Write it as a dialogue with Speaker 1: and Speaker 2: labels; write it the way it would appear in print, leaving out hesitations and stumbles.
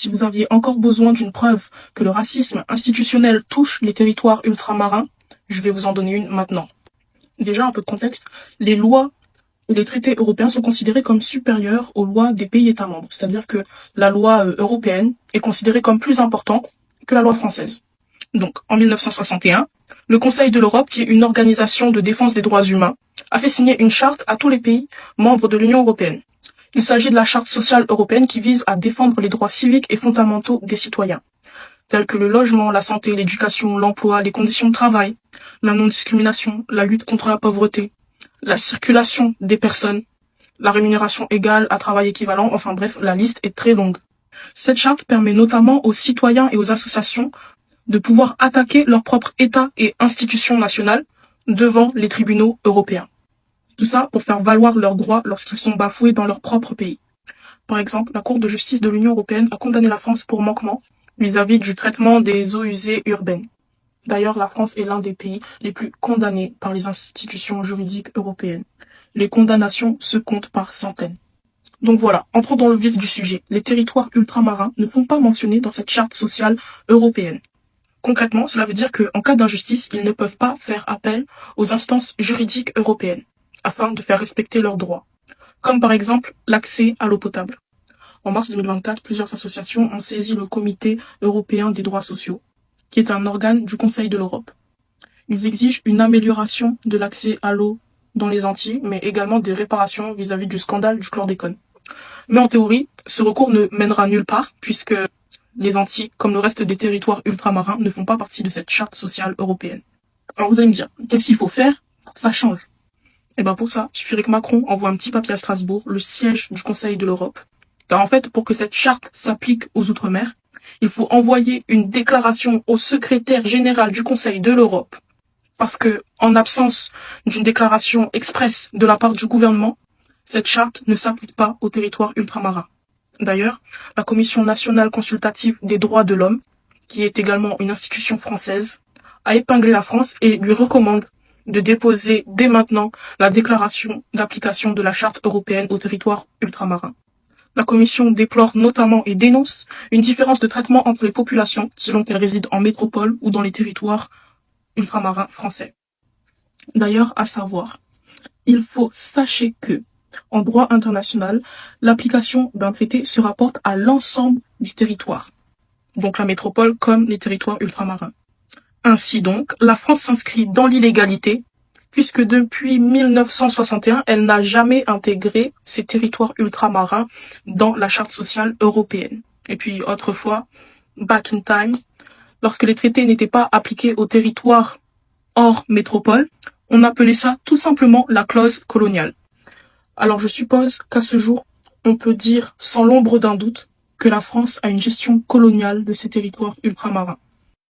Speaker 1: si vous aviez encore besoin d'une preuve que le racisme institutionnel touche les territoires ultramarins, je vais vous en donner une maintenant. Déjà, un peu de contexte, les lois et les traités européens sont considérés comme supérieurs aux lois des pays États membres. C'est-à-dire que la loi européenne est considérée comme plus importante que la loi française. Donc, en 1961, le Conseil de l'Europe, qui est une organisation de défense des droits humains, a fait signer une charte à tous les pays membres de l'Union européenne. Il s'agit de la charte sociale européenne qui vise à défendre les droits civiques et fondamentaux des citoyens, tels que le logement, la santé, l'éducation, l'emploi, les conditions de travail, la non-discrimination, la lutte contre la pauvreté, la circulation des personnes, la rémunération égale à travail équivalent, enfin bref, la liste est très longue. Cette charte permet notamment aux citoyens et aux associations de pouvoir attaquer leur propre État et institutions nationales devant les tribunaux européens. Tout ça pour faire valoir leurs droits lorsqu'ils sont bafoués dans leur propre pays. Par exemple, la Cour de justice de l'Union européenne a condamné la France pour manquement vis-à-vis du traitement des eaux usées urbaines. D'ailleurs, la France est l'un des pays les plus condamnés par les institutions juridiques européennes. Les condamnations se comptent par centaines. Donc voilà, entrons dans le vif du sujet. Les territoires ultramarins ne sont pas mentionnés dans cette charte sociale européenne. Concrètement, cela veut dire qu'en cas d'injustice, ils ne peuvent pas faire appel aux instances juridiques européennes afin de faire respecter leurs droits, comme par exemple l'accès à l'eau potable. En mars 2024, plusieurs associations ont saisi le Comité européen des droits sociaux, qui est un organe du Conseil de l'Europe. Ils exigent une amélioration de l'accès à l'eau dans les Antilles, mais également des réparations vis-à-vis du scandale du chlordécone. Mais en théorie, ce recours ne mènera nulle part, puisque les Antilles, comme le reste des territoires ultramarins, ne font pas partie de cette charte sociale européenne. Alors vous allez me dire, qu'est-ce qu'il faut faire pour que ça change? Et bien pour ça, il suffirait que Macron envoie un petit papier à Strasbourg, le siège du Conseil de l'Europe. Car en fait, pour que cette charte s'applique aux Outre-mer, il faut envoyer une déclaration au secrétaire général du Conseil de l'Europe. Parce que, en absence d'une déclaration expresse de la part du gouvernement, cette charte ne s'applique pas aux territoires ultramarins. D'ailleurs, la Commission nationale consultative des droits de l'homme, qui est également une institution française, a épinglé la France et lui recommande de déposer dès maintenant la déclaration d'application de la charte européenne aux territoires ultramarins. La Commission déplore notamment et dénonce une différence de traitement entre les populations selon qu'elles résident en métropole ou dans les territoires ultramarins français. D'ailleurs, à savoir, il faut sachez que, en droit international, l'application d'un traité se rapporte à l'ensemble du territoire, donc la métropole comme les territoires ultramarins. Ainsi donc, la France s'inscrit dans l'illégalité, puisque depuis 1961, elle n'a jamais intégré ces territoires ultramarins dans la charte sociale européenne. Et puis autrefois, back in time, lorsque les traités n'étaient pas appliqués aux territoires hors métropole, on appelait ça tout simplement la clause coloniale. Alors je suppose qu'à ce jour, on peut dire sans l'ombre d'un doute que la France a une gestion coloniale de ces territoires ultramarins.